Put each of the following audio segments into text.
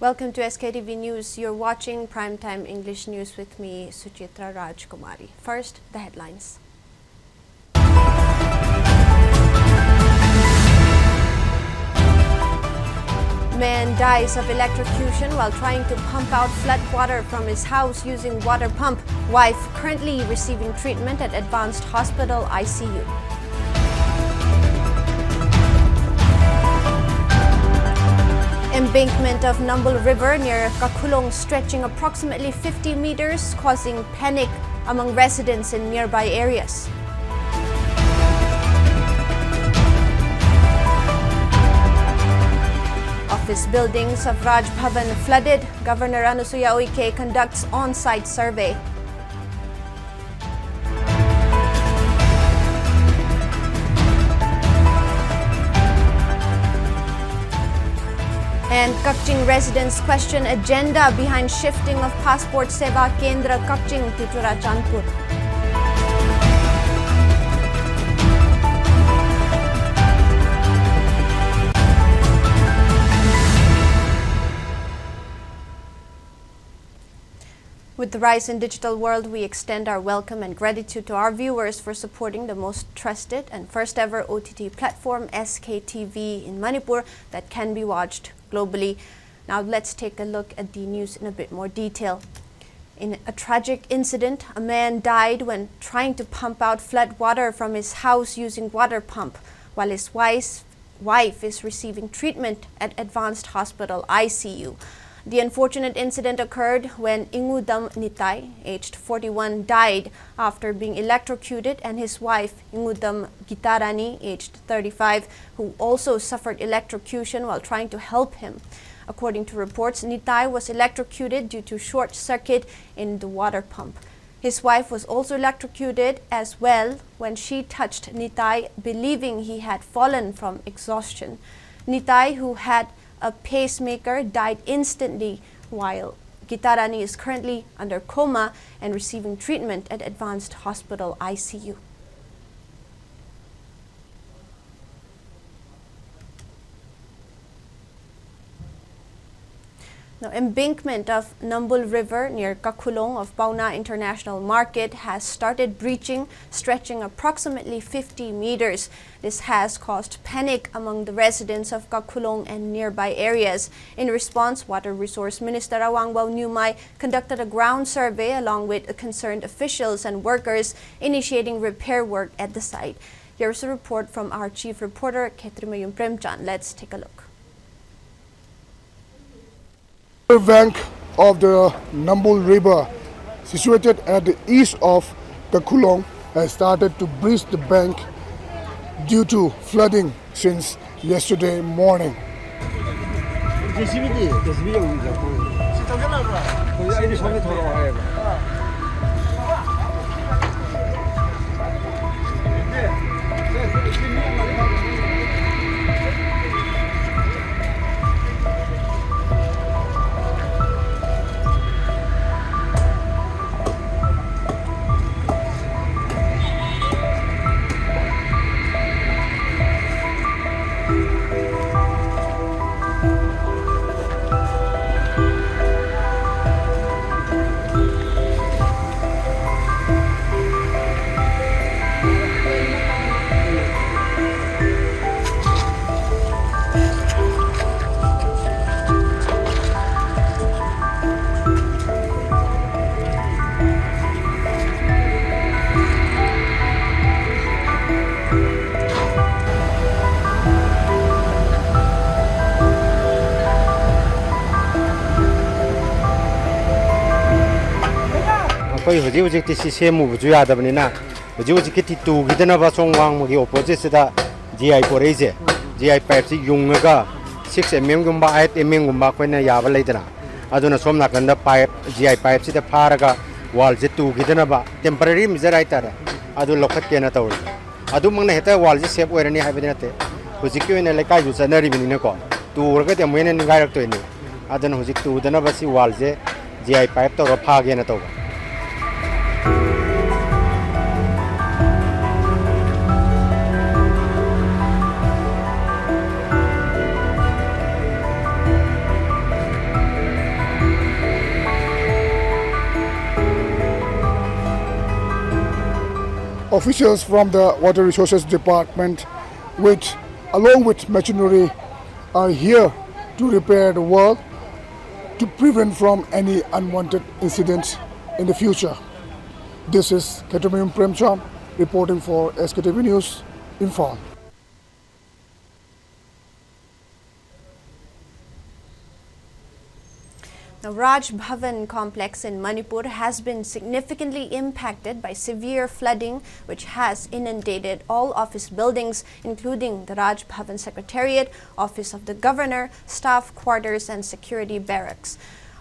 Welcome to SKTV News. You're watching Primetime English News with me, Suchitra Rajkumari. First, the headlines. Man dies of electrocution while trying to pump out flood water from his house using water pump. Wife currently receiving treatment at Advanced Hospital ICU. Embankment of Numbul River near Kakulong stretching approximately 50 meters, causing panic among residents in nearby areas. Office buildings of Raj Bhavan flooded. Governor Anusuya Uike conducts on-site survey. And Kakching residents question agenda behind shifting of Passport Seva Kendra Kakching to Churachandpur. With the rise in digital world, we extend our welcome and gratitude to our viewers for supporting the most trusted and first ever OTT platform, SKTV in Manipur, that can be watched globally. Now let's take a look at the news in a bit more detail. In a tragic incident, a man died when trying to pump out flood water from his house using water pump, while his wife is receiving treatment at Advanced Hospital ICU. The unfortunate incident occurred when Ingudam Nitai, aged 41, died after being electrocuted, and his wife, Ingudam Gitarani, aged 35, who also suffered electrocution while trying to help him. According to reports, Nitai was electrocuted due to short circuit in the water pump. His wife was also electrocuted as well when she touched Nitai, believing he had fallen from exhaustion. Nitai, who had a pacemaker, died instantly, while Gitarani is currently under coma and receiving treatment at Advanced Hospital ICU. Now, embankment of Numbul River near Kakulong of Pauna International Market has started breaching, stretching approximately 50 meters. This has caused panic among the residents of Kakulong and nearby areas. In response, Water Resource Minister Awangbaw Numay conducted a ground survey along with concerned officials and workers, initiating repair work at the site. Here's a report from our chief reporter, Ketrimayum Premchan. Let's take a look. The bank of the Numbul River, situated at the east of Kakulong, has started to breach the bank due to flooding since yesterday morning. Hujik system of Juyadabina, Jujiki to Gidanava Song Wang, the opposite GI Corese, GI Pepsi Yunga, 6 Mingumba, 8 Mingumba, when a Yava later. I don't know some like under pipe, GI pipes, the Paraga, walls it to Gidanaba, temporary Miserita. I do look at Kenator. I do Manhattan walls, except where any habitat. Huziku and Eleka use an even in a call to work at them when in director in it. I don't know Huzik to the Navasi walls, GI pipe or a pag in a tower. officials from the Water Resources Department, along with machinery, are here to repair the well to prevent from any unwanted incidents in the future. This is Sktv'S Primetime reporting for SKTV News, Imphal. The Raj Bhavan complex in Manipur has been significantly impacted by severe flooding, which has inundated all office buildings, including the Raj Bhavan Secretariat, Office of the Governor, staff quarters, and security barracks.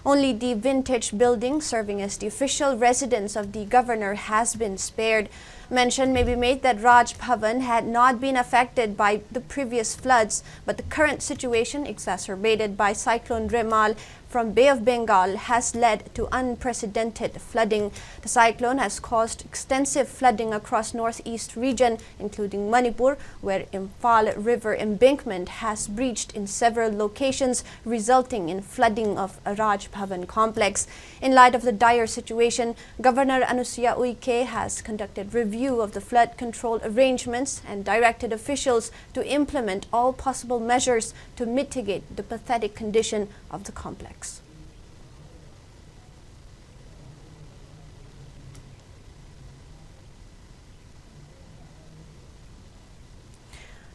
Only the vintage building serving as the official residence of the governor has been spared. Mention may be made that Raj Bhavan had not been affected by the previous floods, but the current situation, exacerbated by Cyclone Remal from Bay of Bengal, has led to unprecedented flooding. The cyclone has caused extensive flooding across northeast region, including Manipur, where Imphal River embankment has breached in several locations, resulting in flooding of a Raj Bhavan complex. In light of the dire situation, Governor Anusuya Uike has conducted review of the flood control arrangements and directed officials to implement all possible measures to mitigate the pathetic condition of the complex.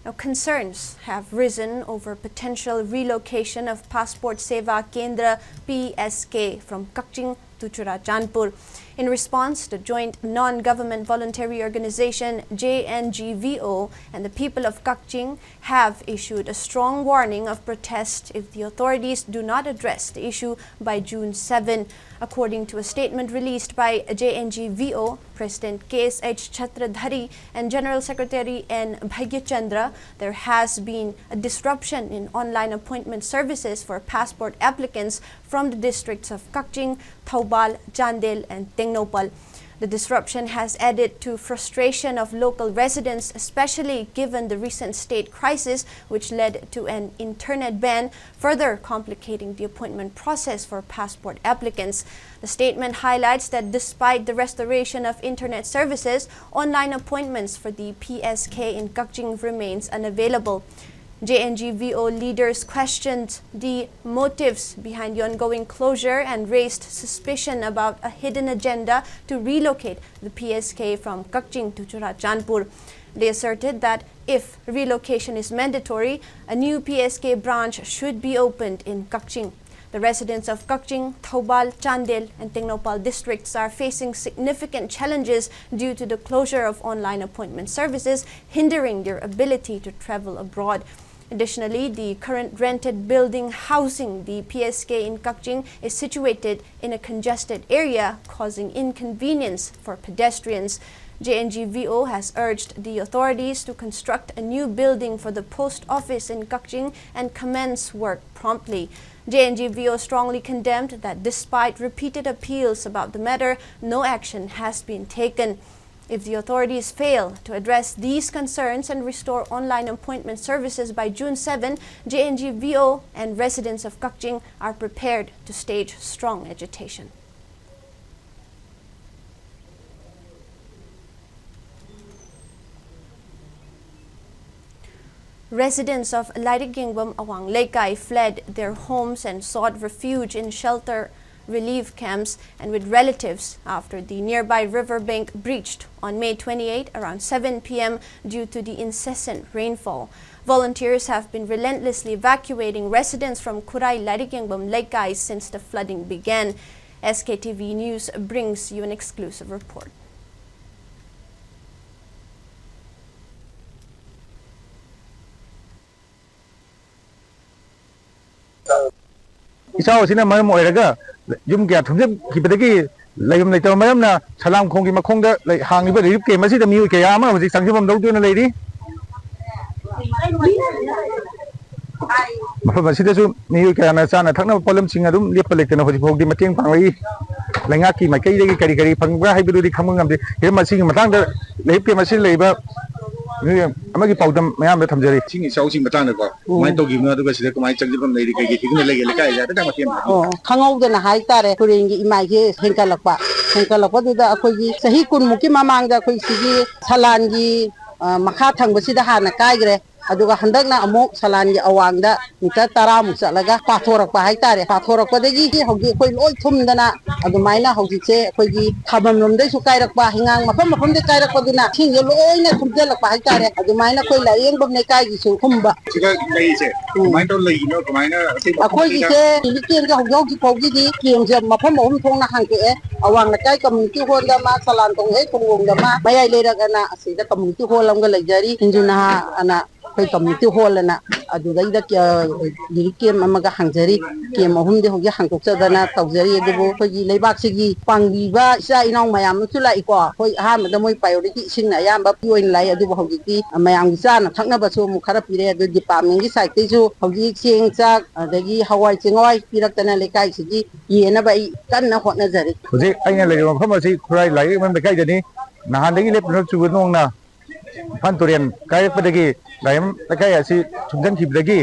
Now, concerns have risen over potential relocation of Passport Seva Kendra (PSK) from Kakching to Churachandpur. In response, the joint non-government voluntary organization JNGVO and the people of Kakching have issued a strong warning of protest if the authorities do not address the issue by June 7. According to a statement released by JNGVO, President KSH Chhatradhari and General Secretary N. Bhagyachandra, there has been a disruption in online appointment services for passport applicants from the districts of Kakching, Thoubal, Chandel, and Tengnopal. The disruption has added to frustration of local residents, especially given the recent state crisis, which led to an internet ban, further complicating the appointment process for passport applicants. The statement highlights that despite the restoration of internet services, online appointments for the PSK in Kakching remains unavailable. JNGVO leaders questioned the motives behind the ongoing closure and raised suspicion about a hidden agenda to relocate the PSK from Kakching to Churachandpur. They asserted that if relocation is mandatory, a new PSK branch should be opened in Kakching. The residents of Kakching, Thoubal, Chandel, and Tengnopal districts are facing significant challenges due to the closure of online appointment services, hindering their ability to travel abroad. Additionally, the current rented building housing the PSK in Kakching is situated in a congested area, causing inconvenience for pedestrians. JNGVO has urged the authorities to construct a new building for the post office in Kakching and commence work promptly. JNGVO strongly condemned that despite repeated appeals about the matter, no action has been taken. If the authorities fail to address these concerns and restore online appointment services by June 7, JNGVO and residents of Kakching are prepared to stage strong agitation. Residents of Lairigengbam Awang Laikai fled their homes and sought refuge in shelter relief camps and with relatives after the nearby riverbank breached on May 28 around 7 p.m. due to the incessant rainfall. Volunteers have been relentlessly evacuating residents from Kurai Lairigengbam Laikai since the flooding began. SKTV News brings you an exclusive report. Isao sina maram oiraga yum kya thumjam khibadagi layum leitar maramna salam khongi makhongda hangiba rip ke masida miu ke ama hojik sangjamam dawduna leiri mafam asidasu miu ke ana chana thakna polam singa dum lepa lektana hojik hogdi mateng panglai langaki makai degi kari kari phangbra haibidudi khamngamde he masingi matangda leip ke masin leiba ꯑꯃꯒꯤ ꯄꯥꯎꯗꯝ ꯃꯌꯥꯝꯗ ꯊꯝꯖꯔꯤ ꯁꯤꯡ ꯏꯆꯥꯎꯁꯤꯡ ꯃꯇꯥꯡꯗꯀꯣ ꯀꯃꯥꯏꯅ ꯇꯧꯈꯤꯕꯅꯣ ꯑꯗꯨꯒ ꯁꯤꯗ ꯀꯃꯥꯏꯅ ꯆꯪꯖꯐꯝ ꯂꯩꯔꯤ ꯀꯩꯀꯩ ꯐꯤꯕꯝꯗ ꯂꯩꯒꯦ ꯂꯩꯀꯥꯏꯁꯦ ꯍꯥꯏꯐꯦꯠꯇꯪ ꯃꯇꯦꯡ ꯄꯥꯡꯕꯤꯌꯨ ꯈꯪꯍꯧꯗꯅ ꯍꯥꯏꯇꯥꯔꯦ ꯇꯨꯔꯦꯟꯒꯤ ꯏꯃꯥꯏꯁꯦ ꯍꯦꯟꯀꯠꯂꯛꯄꯗꯨꯗ ꯑꯩꯈꯣꯏꯒꯤ ꯆꯍꯤ 10ꯃꯨꯛꯀꯤ ꯃꯃꯥꯡꯗ ꯑꯩꯈꯣꯏ ꯁꯤꯒꯤ ꯁꯂꯥꯟꯒꯤ ꯃꯈꯥ ꯊꯪꯕꯁꯤꯗ ꯍꯥꯟꯅ ꯀꯥꯏꯈ꯭ꯔꯦ ꯑꯗꯨꯒ ꯍꯟꯗꯛꯅ ꯑꯃꯨꯛ ꯁꯂꯥꯟꯒꯤ ꯑꯋꯥꯡꯗ ꯃꯤꯇꯔ 10ꯃꯨꯛ ꯆꯠꯂꯒ ꯄꯥꯊꯣꯔꯛꯄ ꯍꯥꯏꯇꯥꯔꯦ ꯄꯥꯊꯣꯔꯛꯄꯗꯒꯤ ꯍꯧꯖꯤꯛ ꯑꯩꯈꯣꯏ ꯂꯣꯏ ꯊꯨꯝꯗꯅ ꯑꯗꯨꯃꯥꯏꯅ ꯍꯧꯖꯤꯛꯁꯦ ꯑꯩꯈꯣꯏꯒꯤ ꯊꯥꯕꯝꯂꯣꯝꯗꯩꯁꯨ ꯀꯥꯏꯔꯛꯄ ꯍꯤꯉꯥꯡ ꯃꯐꯝꯗ ꯀꯥꯏꯔꯛꯄꯗꯨꯅ ꯏꯁꯤꯡꯁꯦ ꯂꯣꯏꯅ ꯊꯨꯝꯖꯤꯜꯂꯛꯄ ꯍꯥꯏꯇꯥꯔꯦ ꯑꯗꯨꯃꯥꯏꯅ ꯑꯩꯈꯣꯏ ꯂꯥꯏꯌꯦꯡꯕꯝ ꯂꯩꯀꯥꯏꯒꯤꯁꯨ ꯊꯨꯝꯕ ꯁꯤꯗ ꯂꯩꯔꯤꯁꯦ ꯀꯃꯥꯏꯅ ꯇꯧꯔ ꯂꯩꯔꯤꯅꯣ ꯀꯃꯥꯏꯅ ꯑꯩꯈꯣꯏꯒꯤꯁꯦ ꯀꯦꯝꯁꯦ ꯍꯧꯖꯤꯛ ꯐꯥꯎꯒꯤꯗꯤ ꯀꯦꯝꯁꯦ ꯃꯐꯝ 3 ꯊꯣꯛꯅ ꯍꯥꯡꯇꯣꯛꯑꯦ ꯑꯋꯥꯡ ꯂꯩꯀꯥꯏ ꯀꯝꯃ꯭ꯌꯨꯅꯤꯇꯤ ꯍꯣꯜꯗ ꯑꯃ ꯁꯂꯥꯟꯊꯣꯡ ꯍꯦꯛ ꯊꯣꯡꯂꯣꯝꯗ ꯑꯃ ꯃꯌꯥꯏ ꯂꯩꯔꯛꯑꯅ ꯑꯁꯤꯗ ꯀꯝꯃ꯭ꯌꯨꯅꯤꯇꯤ ꯍꯣꯜ ꯑꯃꯒ ꯂꯩꯖꯔꯤ ꯏꯟꯖꯨ ꯅꯍꯥ ꯑꯅ ꯑꯩꯈꯣꯏ ꯀꯝꯃ꯭ꯌꯨꯅꯤꯇꯤ ꯍꯣꯜ ꯑꯅ ꯑꯗꯨꯗꯩꯗ ꯂꯤꯔꯤꯛ ꯀꯦꯝ ꯑꯃꯒ ꯍꯥꯡꯖꯔꯤ ꯀꯦꯝ 3ꯗꯤ ꯍꯧꯖꯤꯛ ꯍꯥꯡꯗꯣꯛꯆꯗꯅ ꯇꯧꯖꯔꯤ ꯑꯗꯨꯕꯨ ꯑꯩꯈꯣꯏꯒꯤ ꯂꯩꯕꯥꯛꯁꯤꯒꯤ ꯄꯥꯡꯕꯤꯕ ꯏꯆꯥ ꯏꯅꯥꯎ ꯃꯌꯥꯝ ꯑꯃꯁꯨ ꯂꯥꯛꯏꯀꯣ ꯑꯩꯈꯣꯏ ꯑꯍꯥꯟꯕꯗ ꯃꯣꯏ ꯄ꯭ꯔꯥꯏꯌꯣꯔꯤꯇꯤ ꯏꯁꯤꯡꯅ ꯑꯌꯥꯝꯕ ꯑꯣꯏꯅ ꯂꯥꯛꯏ ꯑꯗꯨꯕꯨ ꯍꯧꯖꯤꯛꯇꯤ ꯃꯌꯥꯝꯒꯤ ꯆꯥꯅ ꯊꯛꯅꯕꯁꯨ ꯑꯃꯨꯛ ꯈꯔ ꯄꯤꯔꯛꯑꯦ ꯑꯗꯨ ꯗꯤꯄꯥꯔꯠꯃꯦꯟꯒꯤ ꯁꯥꯏꯠꯇꯩꯁꯨ ꯍꯧꯖꯤꯛ ꯆꯦꯡ ꯆꯥꯛ ꯑꯗꯒꯤ ꯍꯋꯥꯏ ꯆꯦꯡꯋꯥꯏ ꯄꯤꯔꯛꯇꯅ ꯂꯩꯀꯥꯏꯁꯤꯒꯤ ꯌꯦꯟꯅꯕ ꯑꯩ ꯀꯟꯅ ꯍꯣꯠꯅꯖꯔꯤ ꯍꯧꯖꯤꯛ ꯑꯩꯅ ꯂꯩꯔꯤꯕ ꯃꯐꯝ ꯑꯁꯤ ꯈꯨꯔꯥꯏ ꯂꯥꯏꯌꯦꯡꯕꯝ ꯂꯩꯀꯥꯏꯗꯅꯤ ꯅꯍꯥꯟꯗꯒꯤ ꯂꯦꯞꯇꯅ ꯆꯨꯕ ꯅꯣꯡꯅ ꯏꯝꯐꯥꯜ ꯇꯨꯔꯦꯟ ꯀꯥꯏꯔꯛꯄꯗꯒꯤ ꯂꯥꯏꯌꯦꯡꯕꯝ ꯂꯩꯀꯥꯏ ꯑꯁꯤ ꯊꯨꯝꯖꯤꯟꯈꯤꯕꯗꯒꯤ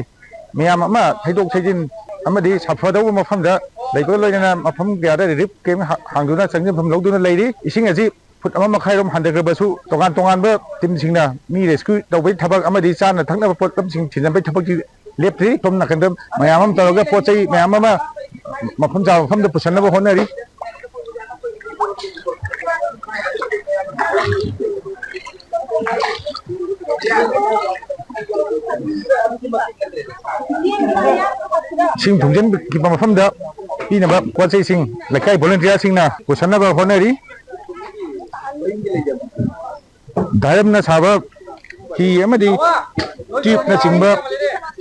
ꯃꯌꯥꯝ ꯑꯃ ꯊꯩꯗꯣꯛ ꯊꯩꯖꯤꯟ ꯑꯃꯗꯤ ꯁꯥꯐꯗꯧꯕ ꯃꯐꯝꯗ ꯂꯩꯕꯒ ꯂꯣꯏꯅꯅ ꯃꯐꯝ ꯀꯌꯥꯗ ꯔꯤꯂꯤꯐ ꯀꯦꯝ ꯍꯥꯡꯗꯨꯅ ꯆꯪꯖꯐꯝ ꯂꯧꯗꯨꯅ ꯂꯩꯔꯤ ꯏꯁꯤꯡ ꯑꯁꯤ ꯐꯨꯠ 1.5 ꯍꯟꯊꯈ꯭ꯔꯕꯁꯨ ꯇꯣꯉꯥꯟ ꯇꯣꯉꯥꯟꯕ ꯇꯤꯝꯁꯤꯡꯅ ꯃꯤ ꯔꯦꯁꯀ꯭ꯌꯨ ꯇꯧꯕꯒꯤ ꯊꯕꯛ ꯑꯃꯗꯤ ꯆꯥꯅ ꯊꯛꯅꯕ ꯄꯣꯠꯂꯝꯁꯤꯡ ꯊꯤꯟꯅꯕꯒꯤ ꯊꯕꯛꯇꯤ ꯂꯦꯞꯇ꯭ꯔꯤ ꯁꯣꯝ ꯅꯥꯀꯟꯗ ꯃꯌꯥꯝ ꯑꯃ ꯇꯧꯔꯒ ꯄꯣꯠ ꯆꯩ ꯃꯌꯥꯝ ꯑꯃ ꯃꯐꯝ ꯆꯥꯕ ꯃꯐꯝꯗ ꯄꯨꯁꯟꯅꯕ ꯍꯣꯠꯅꯔꯤ ꯏꯁꯤꯡ ꯊꯨꯝꯖꯤꯟꯈꯤꯕ ꯃꯐꯝꯗ ꯄꯤꯅꯕ ꯄꯣꯠ ꯆꯩꯁꯤꯡ ꯂꯩꯀꯥꯏ ꯚꯣꯂꯨꯟꯇꯤꯌꯔꯁꯤꯡꯅ ꯄꯨꯁꯟꯅꯕ ꯍꯣꯠꯅꯔꯤ ꯙꯔꯝꯅ ꯁꯥꯕ ꯍꯤ ꯑꯃꯗꯤ ꯇ꯭ꯌꯨꯕꯅꯆꯤꯡꯕ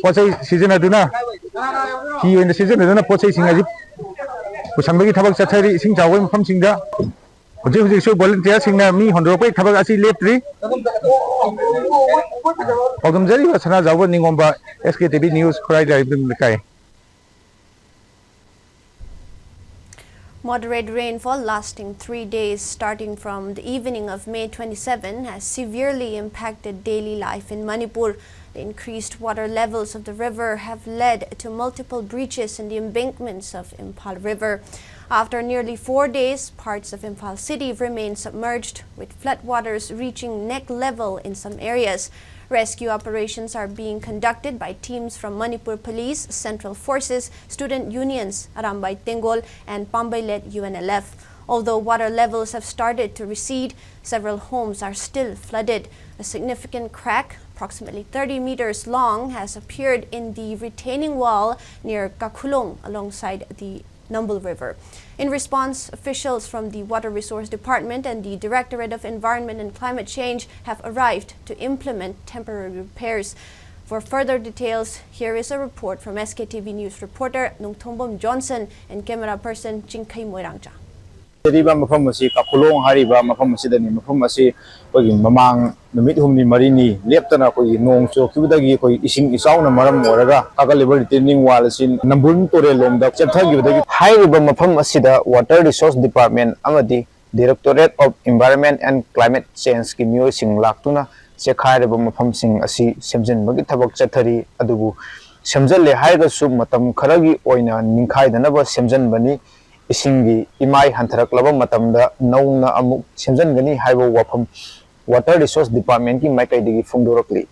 ꯄꯣꯠ ꯆꯩ ꯁꯤꯖꯤꯟꯅꯗꯨꯅ ꯍꯤ ꯑꯣꯏꯅ ꯁꯤꯖꯤꯟꯅꯗꯨꯅ ꯄꯣꯠ ꯆꯩꯁꯤꯡ ꯑꯁꯤ ꯄꯨꯁꯟꯕꯒꯤ ꯊꯕꯛ ꯆꯠꯊꯔꯤ ꯏꯁꯤꯡ ꯆꯥꯎꯕꯒꯤ ꯃꯐꯝꯁꯤꯡꯗ ꯍꯧꯖꯤꯛꯁꯨ ꯚꯣꯂꯨꯟꯇꯤꯌꯔꯁꯤꯡꯅ ꯃꯤ ꯍꯣꯟꯗꯣꯔꯛꯄꯒꯤ ꯊꯕꯛ ꯑꯁꯤ ꯂꯦꯞꯇ꯭ꯔꯤ ꯄꯥꯎꯗꯝꯖꯔꯤꯕ ꯁꯅꯥꯖꯥꯎꯕ ꯅꯤꯡꯉꯣꯝꯕ SKTV ꯅ꯭ꯌꯨꯁ ꯈꯨꯔꯥꯏ ꯂꯥꯏꯌꯦꯡꯕꯝ ꯂꯩꯀꯥꯏ Moderate rainfall lasting 3 days starting from the evening of May 27 has severely impacted daily life in Manipur. The increased water levels of the river have led to multiple breaches in the embankments of Imphal River. After nearly 4 days, parts of Imphal city remain submerged, with floodwaters reaching neck level in some areas. Rescue operations are being conducted by teams from Manipur Police, Central Forces, student unions, Arambay Tengol and Pambay-led UNLF. Although water levels have started to recede, several homes are still flooded. A significant crack, approximately 30 meters long, has appeared in the retaining wall near Kakhulong alongside the Numbul River. In response, officials from the Water Resource Department and the Directorate of Environment and Climate Change have arrived to implement temporary repairs. For further details, here is a report from SKTV News reporter Nungthombom Johnson and camera person Chingkai Moirangcha. Riba mafam asi Kakhulong hariba mafam asi dani mafam asi koi mamang numit humni marini leptana koi nong chokibudagi koi ising isaw na maram moraga kakalibal retaining wall asin Nambun tore lomda chepthagibudagi hariba mafam asida Water Resource Department amadi Directorate of Environment and Climate Change ki miyoi sing laktuna chekhairiba mafam sing asi semjinbagi thabak chathari adubu semjalle haiga su matam kharagi oina ningkhaidanaba semjanbani isingi imai hantharaklaba matamda nauna amuk semjangani haibo wafam Water Resource Department ki maikaidigi phungdorakli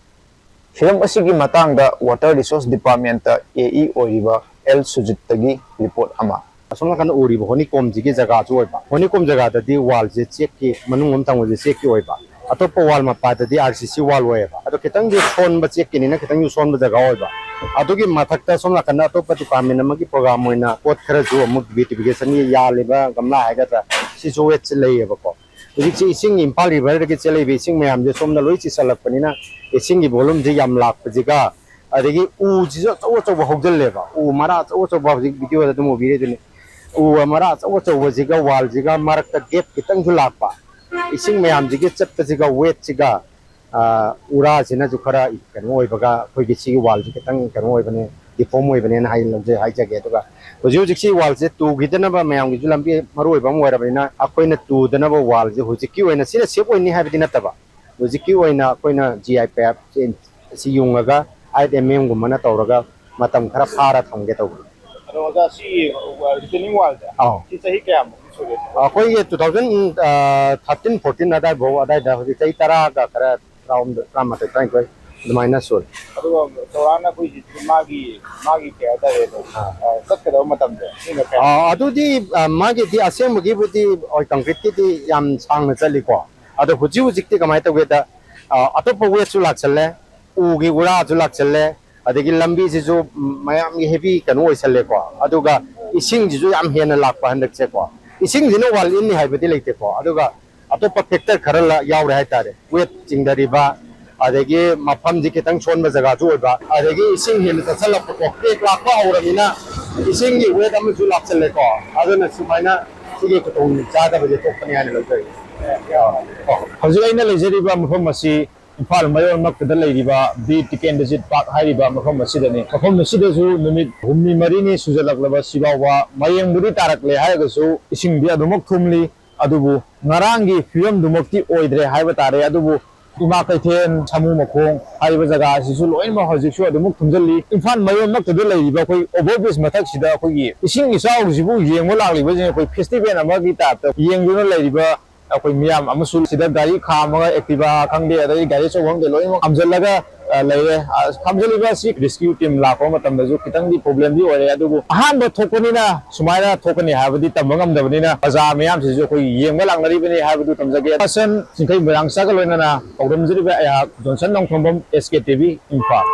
hiram asigi matangda Water Resource Department ta AE oiriba L Sujit-tagi report ama asomna kan oriba honikom jigi jaga chu oiba honikom jaga da di wall je check ki manungom tangwa je check ki oiba atopa wall ma pa da di RCC wall oiba ado kitang di phone ba check ki ni na kitang yu son ba jaga oiba adugi mathakta somna kan atopa department amagi program oina pot khara ju amuk beautification ni ya leba gamla haiga ta si jo wet lei ba ko ri chi sing Imphal river ki chelei be sing mayam je somna loi chi salak panina sing gi volume je yam lak pa jiga adegi u ji jo cho ba hogdel leba u mara cho ba ji video da mo bi re ni u mara cho jiga wall jiga marak ta gap kitang ju lak pa ising mayam ji gi chat ta jiga wet jiga ura sina ju khara kan oi baga khoi gi chi wall ji kitang kan oi bane di form oi bane na hai lam je hai jage to ga hoji hoji chi wall je tu gidana ba mayam gi ju lambi maru oi ba mo ra bane na akhoi na tu dana ba wall je hoji ki oi na sina sep oi ni hai bidina ta ba ꯍꯧꯖꯤꯛꯀꯤ ꯑꯣꯏꯅ ꯑꯩꯈꯣꯏꯅ GI ꯄꯦꯞ ꯁꯤ ꯌꯨꯡꯉꯒ 8mm ꯒꯨꯝꯕꯅ ꯇꯧꯔꯒ ꯃꯇꯝ ꯈꯔ ꯐꯥꯔ ꯊꯝꯒꯦ ꯇꯧꯕꯅꯤ ꯑꯗꯣ ꯑꯣꯖꯥ ꯁꯤ ꯔꯤꯇꯦꯅꯤꯡ ꯋꯥꯜꯁꯦ ꯁꯤ ꯆꯍꯤ ꯀꯌꯥꯃꯨꯛ ꯁꯨꯔꯦ ꯑꯩꯈꯣꯏꯒꯤ 2013-14 ꯑꯗꯥꯏꯐꯥꯎ ꯑꯗꯥꯏꯗ ꯍꯧꯖꯤꯛ ꯆꯍꯤ 10ꯒ ꯈꯔ 19 ꯑꯗꯨꯃꯥꯏꯅ ꯁꯨꯔꯦ ꯑꯗꯨꯒ ꯆꯧꯔꯥꯛꯅ ꯑꯩꯈꯣꯏꯒꯤ ꯃꯥꯒꯤ ꯀꯩ ꯍꯥꯏꯇꯥꯔꯦ ꯆꯠꯀꯗꯕ ꯃꯇꯝꯁꯦ ꯑꯗꯨꯗꯤ ꯃꯥꯒꯤꯗꯤ ꯑꯁꯦꯡꯕꯒꯤꯕꯨꯗꯤ ꯀꯪꯀ꯭ꯔꯤꯠꯀꯤꯗꯤ ꯌꯥꯝ ꯁꯥꯡꯅ ꯆꯠꯂꯤꯀꯣ ꯑꯗꯣ ꯍꯧꯖꯤꯛꯇꯤ ꯀꯃꯥꯏꯅ ꯇꯧꯒꯦꯗ ꯑꯇꯣꯞꯄ ꯋꯦꯠꯁꯨ ꯂꯥꯛꯁꯜꯂꯦ ꯎꯒꯤ ꯎꯔꯥꯁꯨ ꯂꯥꯛꯁꯜꯂꯦ ꯑꯗꯒꯤ ꯂꯝꯕꯤꯁꯤꯁꯨ ꯃꯌꯥꯝꯒꯤ ꯍꯦꯚꯤ ꯀꯩꯅꯣ ꯑꯣꯏꯁꯜꯂꯦꯀꯣ ꯑꯗꯨꯒ ꯏꯁꯤꯡꯁꯤꯁꯨ ꯌꯥꯝ ꯍꯦꯟꯅ ꯂꯥꯛꯄ ꯍꯟꯗꯛꯁꯦꯀꯣ ꯏꯁꯤꯡꯁꯤꯅ ꯋꯥꯜ ꯏꯟꯅꯤ ꯍꯥꯏꯕꯗꯤ ꯂꯩꯇꯦꯀꯣ ꯑꯗꯨꯒ ꯑꯇꯣꯞꯄ ꯐꯦꯛꯇꯔ ꯈꯔ ꯌꯥꯎꯔꯦ ꯍꯥꯏꯇꯥꯔꯦ ꯋꯦꯠ ꯆꯤꯡꯊꯔꯤꯕ ꯑꯗꯒꯤ ꯃꯐꯝꯁꯤ ꯈꯤꯇꯪ ꯁꯣꯟꯕ ꯖꯒꯥꯁꯨ ꯑꯣꯏꯕ ꯑꯗꯒꯤ ꯏꯁꯤꯡ ꯍꯦꯟꯅ ꯆꯠꯁꯜꯂꯛꯄꯀꯣ ꯄꯦꯛ ꯂꯥꯛꯄ ꯍꯧꯔꯕꯅꯤ나 이생기 왜 담을 줄 앞설래고 아들은 수마이나 시계 고통 자다버지 똑바니 하는 거죠. ꯍꯧꯖꯤꯛ ꯑꯩꯅ ꯂꯩꯖꯔꯤꯕ ꯃꯐꯝ ꯑꯁꯤ ꯏꯝꯐꯥꯜ ꯃꯌꯣꯜꯃꯛꯇꯗ ꯂꯩꯔꯤꯕ ꯕꯤ ꯇꯤꯀꯦꯟ ꯗꯤꯖꯤꯠ ꯄꯥꯔꯛ ꯍꯥꯏꯔꯤꯕ ꯃꯐꯝ ꯑꯁꯤꯗꯅꯤ ꯃꯐꯝ ꯑꯁꯤꯗꯁꯨ ꯅꯨꯃꯤꯠ 6-4 ꯁꯨꯖꯜꯂꯛꯂꯕ ꯁꯤꯐꯥꯎꯕ ꯃꯌꯦꯡꯕꯨꯗꯤ ꯇꯥꯔꯛꯂꯦ ꯍꯥꯏꯔꯒꯁꯨ ꯏꯁꯤꯡꯗꯤ ꯑꯗꯨꯃꯛ ꯊꯨꯝꯂꯤ ꯑꯗꯨꯕꯨ ꯉꯔꯥꯡꯒꯤ ꯐꯤꯕꯝꯗꯨꯃꯛꯇꯤ ꯑꯣꯏꯗ꯭ꯔꯦ ꯍꯥꯏꯕ ꯇꯥꯔꯦ ꯑꯗꯨꯕꯨ इमा कैथेन सामू मखों हाइबा जगह सिसु लोइनमा हजिकसु अदुमुक थुमजल्ली इम्फाल मयोमक्तदे लैरिबा कोई ओभरब्रिज मथकसिदा कोई इसिंग इचाउजिबु येंगो लागलिबा जे कोई फेस्टिवल अमगी टाइप येंगुना लैरिबा कोई मियाम अमसु सिदा गाड़ी खामगा एक्टिवा खंगदे अदई गाड़ी चौबंगदे लोइनमा खामजल्लगा लैरे खामजल्लिबा सि रेस्क्यू टीम लाको मतमदजु खितंगदि प्रॉब्लम दि ओरे अदुबु अहानबा थोकनिना सुमाइना थोकनि हाबदि तमगमदबनिना बाजार मियाम सिजु कोई येंगो लागनरिबनि हाबदु तमजगे असन सिंखै मरांगसागा लोइनाना Johnson Nongthombom SKTV Imphal.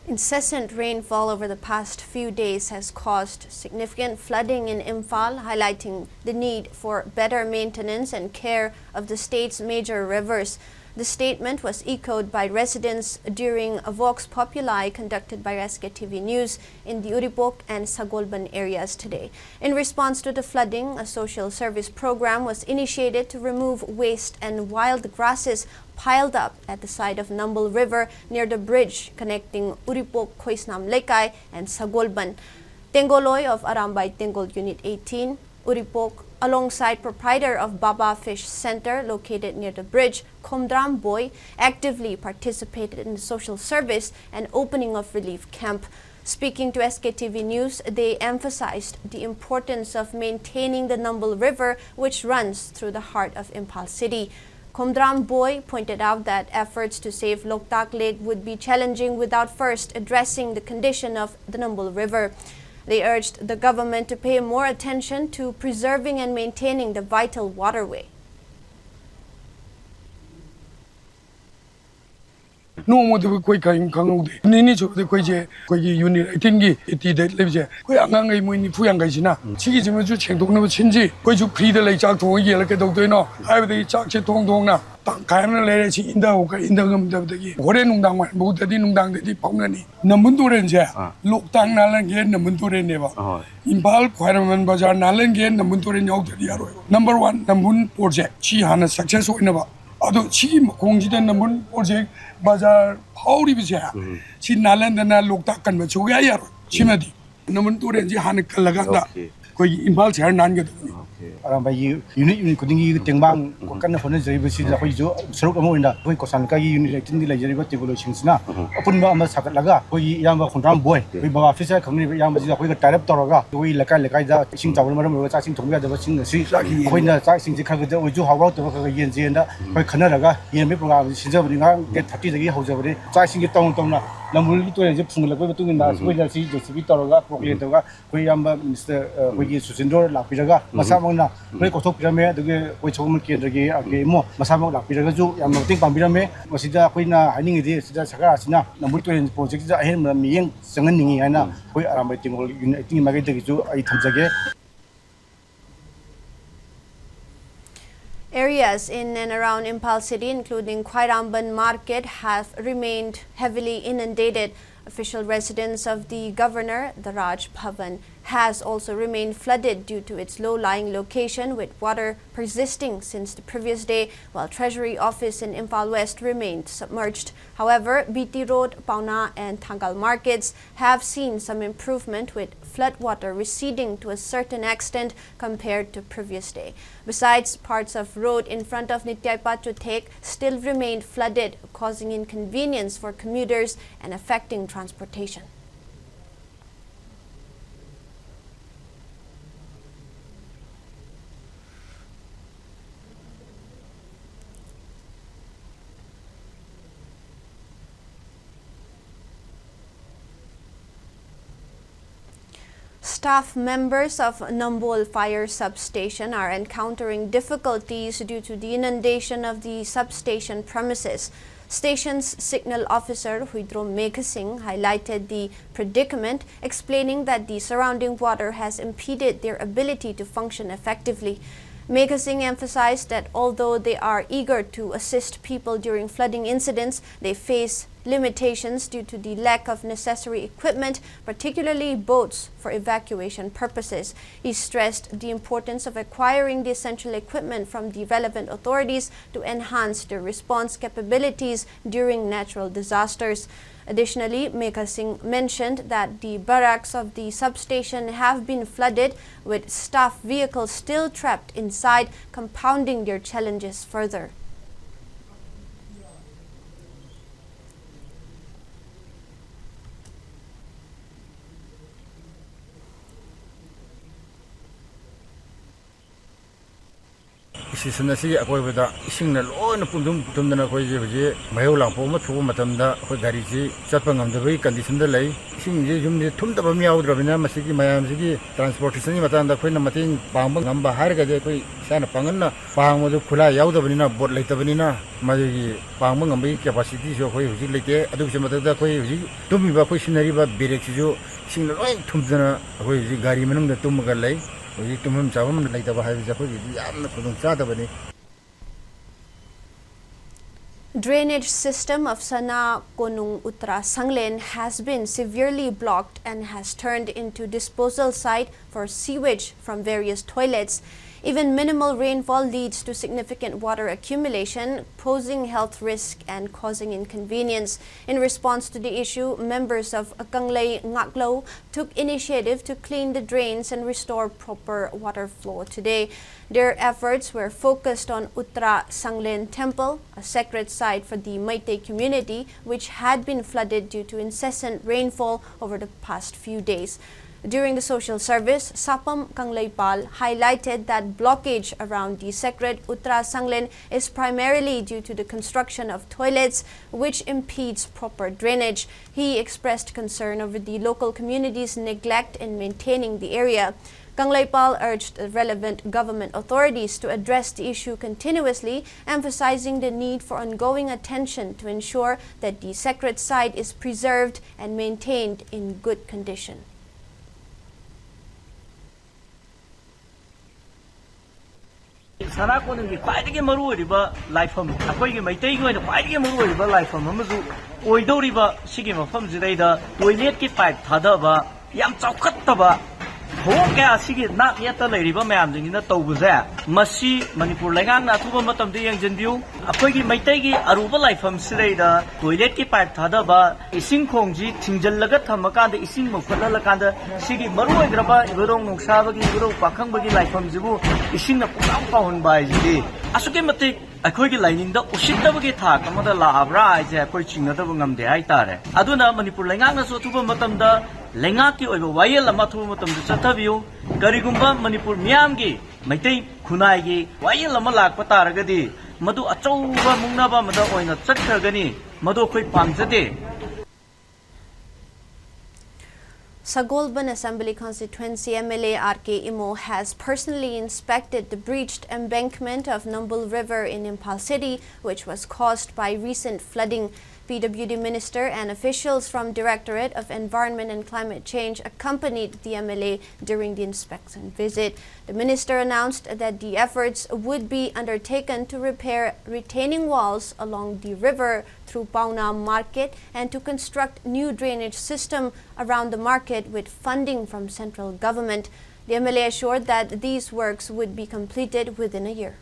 Incessant rainfall over the past few days has caused significant flooding in Imphal, highlighting the need for better maintenance and care of the state's major rivers. The statement was echoed by residents during a Vox Populi conducted by SKTV News in the Uripok and Sagolban areas today. In response to the flooding, a social service program was initiated to remove waste and wild grasses piled up at the side of Numbul River near the bridge connecting Uripok, Khoisnam Lekai and Sagolban. Tengoloy of Arambay Tengol Unit 18, Uripok, alongside proprietor of Baba Fish Center located near the bridge, Komdram Boy, actively participated in the social service and opening of relief camp. Speaking to SKTV News, they emphasized the importance of maintaining the Numbul River, which runs through the heart of Imphal city. Komdram Boy pointed out that efforts to save Loktak Lake would be challenging without first addressing the condition of the Numbul River. They urged the government to pay more attention to preserving and maintaining the vital waterway. नोमोदे कोई crime खांगौदे निनी छोदे कोइजे कोइगी unit 18 गी 80 दे लेबजे कोइ आंगांगै मोइनि फुयांगाइ सिना सिगी जिमजु छेंदोकनबो छिनजि कोइजु free दे लै चाक थों L के दौदोइनो हाइबदे चाक से थों थोंना तांखायना लेरे छि इंदा होका इंदा गमदबदगी होरे नुंदांग मा बहुतदि नुंदांगदि फावनानि नमन तोरेनजे लोकतांग नालंगे नमन तोरेनेबा इम्फाल ख्वाइरमन बाजार नालंगे नमन तोरेन याउददि यारोय नंबर 1 नमन प्रोजेक्ट छि हाना सक्सेस होइनबा अदो छि मखोंजिदा नमन प्रोजेक्ट बाजार फाउरिबसे छि नालंदना लोकता कनबा छुगा यारो छिमदि नमन तोरेनजि हाना कलगादा कोइ इम्फाल शहर नानगदनि अरांबाई यूनिट खुदिंगी तेंबांग कन्ना फोन जरिबसि दा कोइ जो सरुक अमो इंदा कोइ कोसान का यूनिट 18 दि लाइजरिबा टेबल सिंसना अपुनबा अमा साकत लगा कोइ यामबा खुंद्राम बॉय कोइ बाबा ऑफिसर खंगनि यामबा जिदा कोइ टाइप तोरगा कोइ लकाय लकाय दा सिंग चावल मरम चा सिंग थोंगा दबा सिंग सि कोइना चा सिंग जि खगद ओजु हावराव तब खग येन जेंदा कोइ खनरगा येन मे प्रोग्राम सिजबनि गा डेट 30 दगी हौजबनि चा सिंग तों तोंना नमुलगी तोरेजे फुंगलकबा तुगिना कोइ जि जेसीबी तोरगा प्रोक्लेम तोगा कोइ यामबा मिस्टर कोइ सुसिंदोर लापिरगा मसामंगना कोइ कोथोक पिरमे दगे कोइ छोगम केन्द्रगी अगेमो मसामंग लापिरगाजु याम मतिंग पाबिरमे मसिदा कोइना हाइनिंगदि सिदा सरकार सिना नमुल तोरेन प्रोजेक्ट जा अहेन मियें संगनिंगी हाइना कोइ आरामबाई तिंगोल यूनिट 18 मागे दगिजु आई थमजगे. Areas in and around Imphal city, including Khwairamban Market, have remained heavily inundated. Official residence of the governor, the Raj Bhavan, has also remained flooded due to its low-lying location, with water persisting since the previous day, while Treasury Office in Imphal West remained submerged. However, BT Road, Pauna and Thangal markets have seen some improvement, with floodwater receding to a certain extent compared to previous day. Besides, parts of road in front of Nityaipat Chutek still remained flooded, causing inconvenience for commuters and affecting transportation. Staff members of Nambol Fire Substation are encountering difficulties due to the inundation of the substation premises. Station's signal officer Huidrom Meghasingh highlighted the predicament, explaining that the surrounding water has impeded their ability to function effectively. Meghasingh emphasized that although they are eager to assist people during flooding incidents, they face limitations due to the lack of necessary equipment, particularly boats, for evacuation purposes. He stressed the importance of acquiring the essential equipment from the relevant authorities to enhance their response capabilities during natural disasters. Additionally, Meghasingh mentioned that the barracks of the substation have been flooded, with staff vehicles still trapped inside, compounding their challenges further. Season asi akoi bada ising na loina pundum tumdana koi je je mayo langpo ma thu matamda koi gari ji chatpa ngam da bai condition da lai ising je jum je thum da ba mi audra bina masigi mayam sigi transportation ni matanda koi na mating pang bang ngam ba har ga je koi sana pangan na pang mo khula yaw da bina bot lai ta bina ma ji pang bang ngam bai capacity jo koi huji leite adu se matada koi huji tumi ba koi sinari ba birek jo sing na loi thumdana koi ji gari manung da tum ga lai Drainage system of Sana Konung Uttara Sanglen has been severely blocked and has turned into disposal site for sewage from various toilets. Even minimal rainfall leads to significant water accumulation, posing health risk and causing inconvenience. In response to the issue, members of Kanglei Ngaklo took initiative to clean the drains and restore proper water flow today. Their efforts were focused on Uttara Sanglen Temple, a sacred site for the Meitei community, which had been flooded due to incessant rainfall over the past few days. During the social service, Sapam Kangleipal highlighted that blockage around the sacred Uttara Sanglen is primarily due to the construction of toilets, which impedes proper drainage. He expressed concern over the local community's neglect in maintaining the area. Kangleipal urged the relevant government authorities to address the issue continuously, emphasizing the need for ongoing attention to ensure that the sacred site is preserved and maintained in good condition. Sanakonungi khwaidagi maru oriba laifam akoigi maitai gi oina khwaidagi maru oriba laifam amazu oidoriba sigi mafam jidaida toilet ki pipe thadaba yam chaukattaba Hoka Sigi not yet a lady, but ma'am, in the Tobuza. Masi, Manipur Langan, Atuba the young Jendu, a Pogi Maitegi, Aruba life from Sireda, Toileti Pipe Tadaba, Ising Kongji, Tinjalagat, Makanda, Ising Mokala, Sigi Maru Graba, Iverong, Savagi, Pakambagi life from Zibu, Ising a Pound by the Asukematic. Akoigi lining the Ushitavagi Tak, Amada La Abra, is a coaching Natavangam de Aitare. Aduna Manipur Langana Sotuba Matamda, Langaki over Wayel Amatu Matam de Satavio, Garigumba, Manipur Miamgi, Maitei, Kunaigi, Wayel Amalak Pataragadi, Madu Achova Munaba Mada Oina Sakargani, Madu Quick Pamzade. Sagolban Assembly Constituency MLA RK Imo has personally inspected the breached embankment of Nambul River in Imphal City, which was caused by recent flooding. PWD Minister and officials from Directorate of Environment and Climate Change accompanied the MLA during the inspection visit. The minister announced that the efforts would be undertaken to repair retaining walls along the river through Pauna Market and to construct new drainage system around the market with funding from central government. The MLA assured that these works would be completed within a year.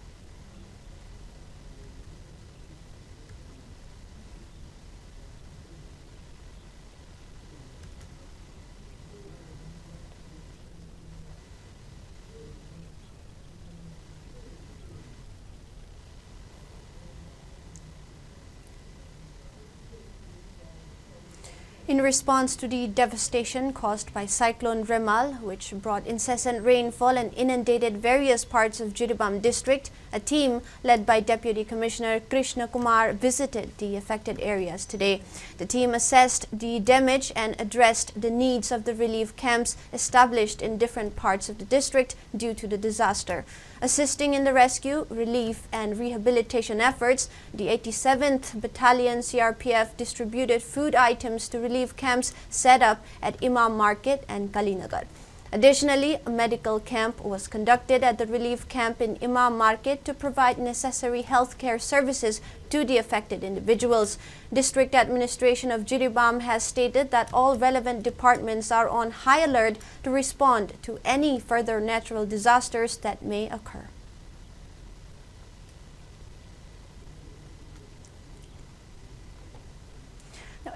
In response to the devastation caused by Cyclone Remal, which brought incessant rainfall and inundated various parts of Jiribam district, a team led by Deputy Commissioner Krishna Kumar visited the affected areas today. The team assessed the damage and addressed the needs of the relief camps established in different parts of the district due to the disaster. Assisting in the rescue, relief and rehabilitation efforts, the 87th Battalion CRPF distributed food items to relief camps set up at Imam Market and Kalinagar. Additionally, a medical camp was conducted at the relief camp in Imam Market to provide necessary healthcare services to the affected individuals. District Administration of Jiribam has stated that all relevant departments are on high alert to respond to any further natural disasters that may occur.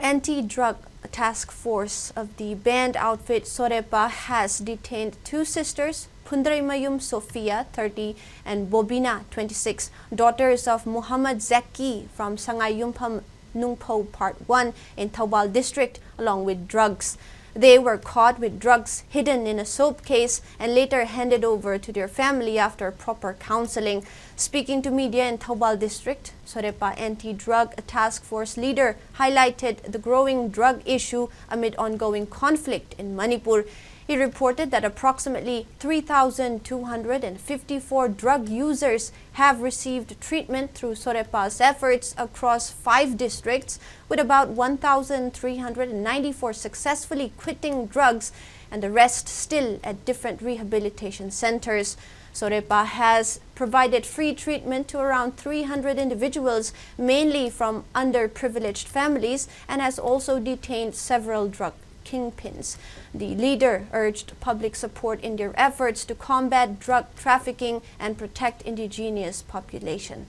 Anti-drug task force of the banned outfit Sorepa has detained two sisters, Pundraimayum Sophia, 30, and Bobina, 26, daughters of Muhammad Zaki from Sangayumpam Nungpo Part 1 in Taubal District, along with drugs. They were caught with drugs hidden in a soap case and later handed over to their family after proper counseling. Speaking to media in Taubal District, Sorepa Anti-Drug Task Force leader highlighted the growing drug issue amid ongoing conflict in Manipur. He reported that approximately 3,254 drug users have received treatment through Sorepa's efforts across 5 districts, with about 1,394 successfully quitting drugs and the rest still at different rehabilitation centers. Sorepa has provided free treatment to around 300 individuals, mainly from underprivileged families, and has also detained several drug kingpins. The leader urged public support in their efforts to combat drug trafficking and protect indigenous population.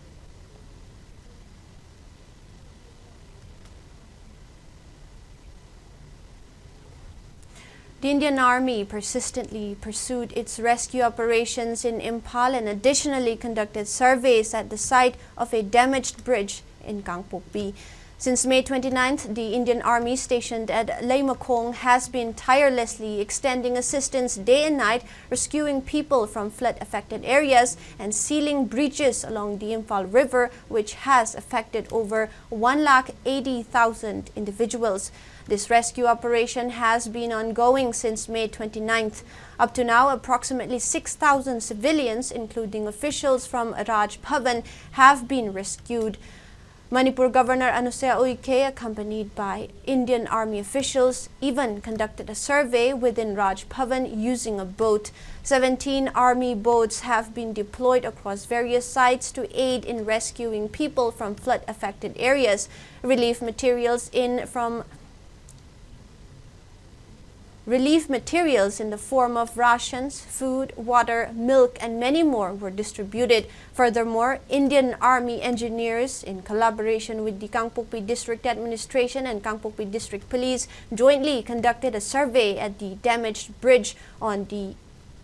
The Indian Army persistently pursued its rescue operations in Imphal and additionally conducted surveys at the site of a damaged bridge in Gangpokpi. Since May 29th, the Indian Army stationed at Laimakong has been tirelessly extending assistance day and night, rescuing people from flood-affected areas and sealing breaches along the Imphal River, which has affected over 180,000 individuals. This rescue operation has been ongoing since May 29th. Up to now, approximately 6,000 civilians, including officials from Raj Bhavan, have been rescued. Manipur Governor Anusaya Uike, accompanied by Indian Army officials, even conducted a survey within Raj Bhavan using a boat. 17 Army boats have been deployed across various sites to aid in rescuing people from flood-affected areas. Relief materials in the form of rations, food, water, milk, and many more were distributed. Furthermore, Indian Army engineers, in collaboration with the Gangpokpi District Administration and Gangpokpi District Police, jointly conducted a survey at the damaged bridge on the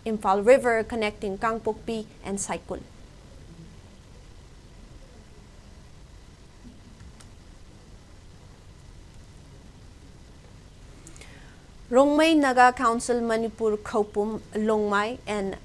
Imphal River connecting Gangpokpi and Saikul. Rongmei Naga Council Manipur Khopum Longmai and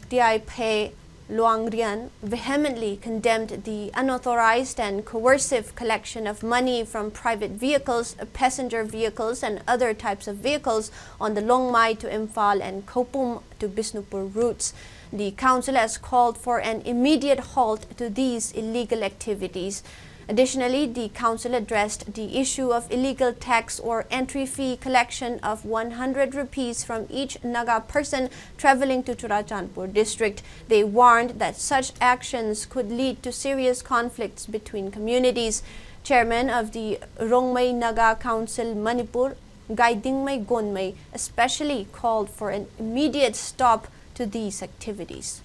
Diaipe Luangrian vehemently condemned the unauthorized and coercive collection of money from private vehicles, passenger vehicles, and other types of vehicles on the Longmai to Imphal and Khopum to Bisnupur routes. The council has called for an immediate halt to these illegal activities. Additionally, the council addressed the issue of illegal tax or entry fee collection of 100 rupees from each Naga person traveling to Churachandpur district. They warned that such actions could lead to serious conflicts between communities. Chairman of the Rongmei Naga Council Manipur, Gaidingmei Gonmei, especially called for an immediate stop to these activities.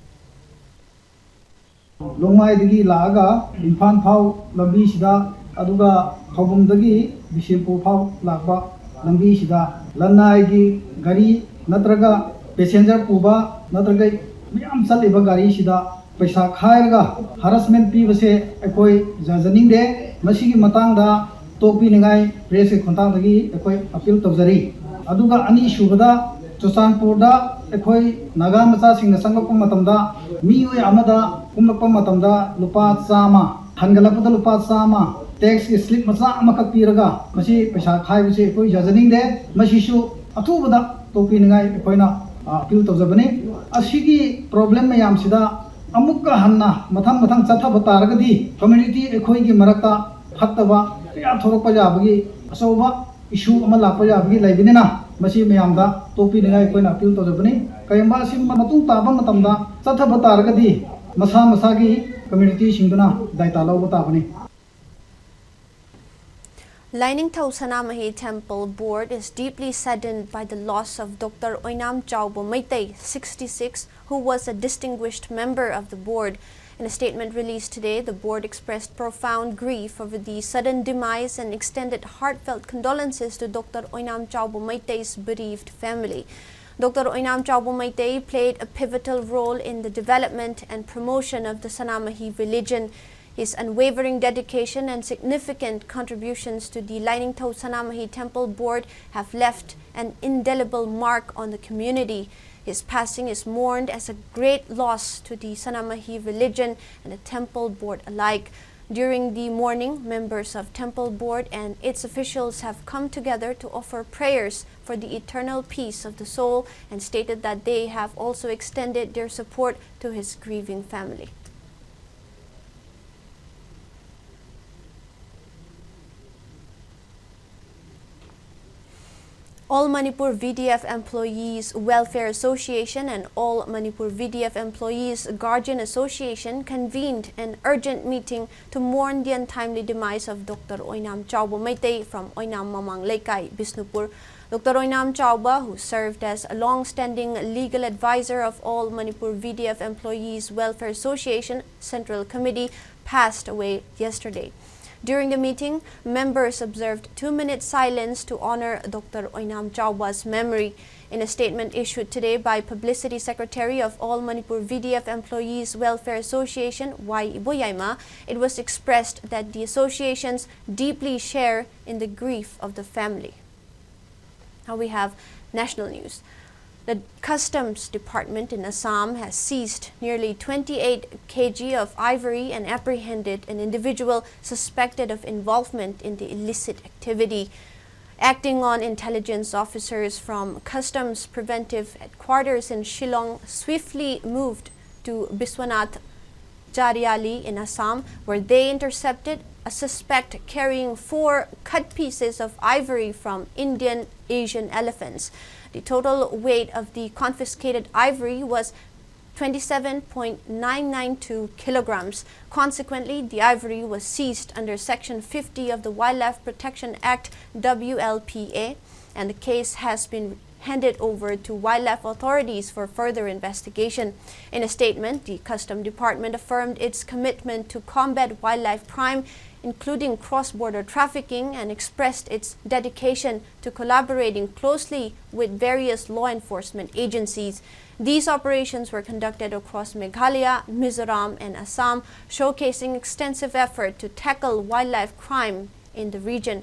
Longmai laga Imphal Phau lambi sida aduga Khawbum dagi Bishimpu Phau lakba lambi sida lanai gi gari natraga passenger puba natraga miyam saliba gari sida paisa khairaga harassment pi base ekoi jajaning de masigi matangda topi ningai press khontang dagi ekoi appeal tawjari aduga ani shubada Churachandpurda ekoi naga macha singna sanglakpa matamda miyoi amada kumlakpa matamda lupa chama hangalakpada lupa chama tax slip macha amakak piraga masi paisa khai bise ekoi jajaning de masisu athubada topi ningai ekoina appeal tawjabani asigi problem mayam sida amukka hanna mathang mathang chathaba taragadi community ekoi gi marakta phattaba ya thorokpa jabagi asoba issue ama lakpa jabagi laibinina masi mayamda topi ningai koina appeal tawjabani kayamba sim matung taba matamda chathaba taragadi masa masagi community singduna daita lawba tabani. Lining Thau Sanamahi Temple Board is deeply saddened by the loss of Dr. Oinam Chaubo Meitei, 66, who was a distinguished member of the board. In a statement released today, the board expressed profound grief over the sudden demise and extended heartfelt condolences to Dr. Oinam Chaubo Meitei's bereaved family. Dr. Oinam Chaubo Meitei played a pivotal role in the development and promotion of the Sanamahi religion. His unwavering dedication and significant contributions to the Lining Thau Sanamahi Temple Board have left an indelible mark on the community. His passing is mourned as a great loss to the Sanamahi religion and the Temple Board alike. During the mourning, members of Temple Board and its officials have come together to offer prayers for the eternal peace of the soul and stated that they have also extended their support to his grieving family. All Manipur VDF Employees Welfare Association and All Manipur VDF Employees Guardian Association convened an urgent meeting to mourn the untimely demise of Dr. Oinam Chaubo Meitei from Oinam Mamang Lekay, Bisnupur. Dr. Oinam Chauba, who served as a long-standing legal advisor of All Manipur VDF Employees Welfare Association Central Committee, passed away yesterday. During the meeting, members observed 2-minute silence to honor Dr. Oinam Chauba's memory. In a statement issued today by Publicity Secretary of All Manipur VDF Employees Welfare Association, Y. Iboyaima, it was expressed that the associations deeply share in the grief of the family. Now we have national news. The Customs Department in Assam has seized nearly 28 kg of ivory and apprehended an individual suspected of involvement in the illicit activity. Acting on intelligence, officers from Customs Preventive Headquarters in Shillong swiftly moved to Biswanath Jariali in Assam, where they intercepted a suspect carrying 4 cut pieces of ivory from Indian Asian elephants. The total weight of the confiscated ivory was 27.992 kilograms. Consequently, the ivory was seized under Section 50 of the Wildlife Protection Act WLPA, and the case has been handed over to wildlife authorities for further investigation. In a statement, the Customs Department affirmed its commitment to combat wildlife crime, including cross-border trafficking, and expressed its dedication to collaborating closely with various law enforcement agencies. These operations were conducted across Meghalaya, Mizoram, and Assam, showcasing extensive effort to tackle wildlife crime in the region.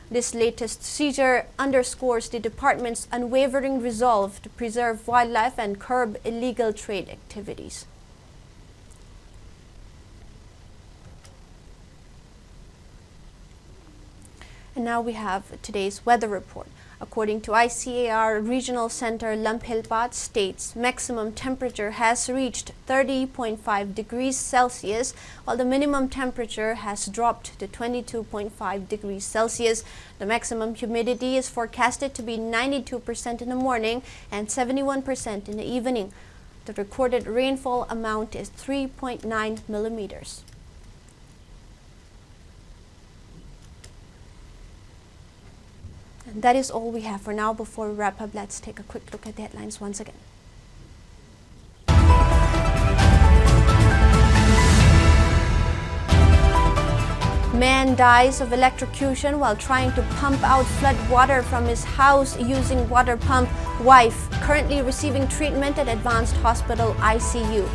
This latest seizure underscores the department's unwavering resolve to preserve wildlife and curb illegal trade activities. And now we have today's weather report. According to ICAR Regional Center Lamphelpat states, maximum temperature has reached 30.5 degrees Celsius, while the minimum temperature has dropped to 22.5 degrees Celsius. The maximum humidity is forecasted to be 92% in the morning and 71% in the evening. The recorded rainfall amount is 3.9 millimeters. And that is all we have for now. Before we wrap up, let's take a quick look at the headlines once again. Man dies of electrocution while trying to pump out flood water from his house using water pump. Wife currently receiving treatment at Advanced Hospital ICU.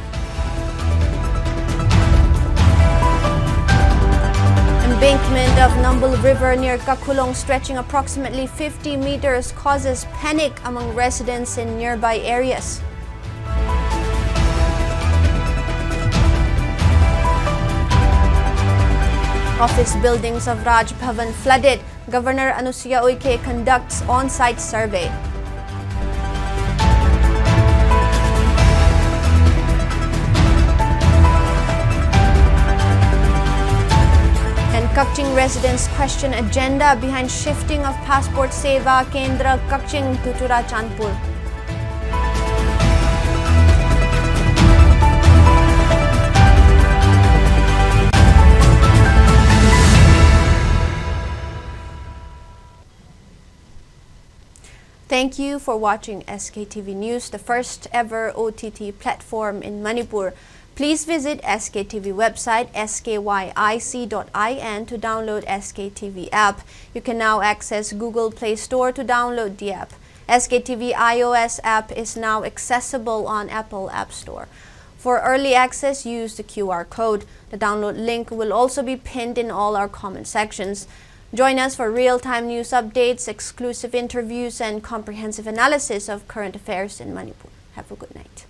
Embankment of Numbul River near Kakulong stretching approximately 50 meters causes panic among residents in nearby areas. Office buildings of Raj Bhavan flooded. Governor Anusuya Uike conducts on-site survey. Kakching residents question agenda behind shifting of Passport Seva Kendra Kakching to Churachandpur. Thank you for watching SKTV News, the first ever OTT platform in Manipur. Please visit SKTV website skyic.in to download SKTV app. You can now access Google Play Store to download the app. SKTV iOS app is now accessible on Apple App Store. For early access, use the QR code. The download link will also be pinned in all our comment sections. Join us for real-time news updates, exclusive interviews, and comprehensive analysis of current affairs in Manipur. Have a good night.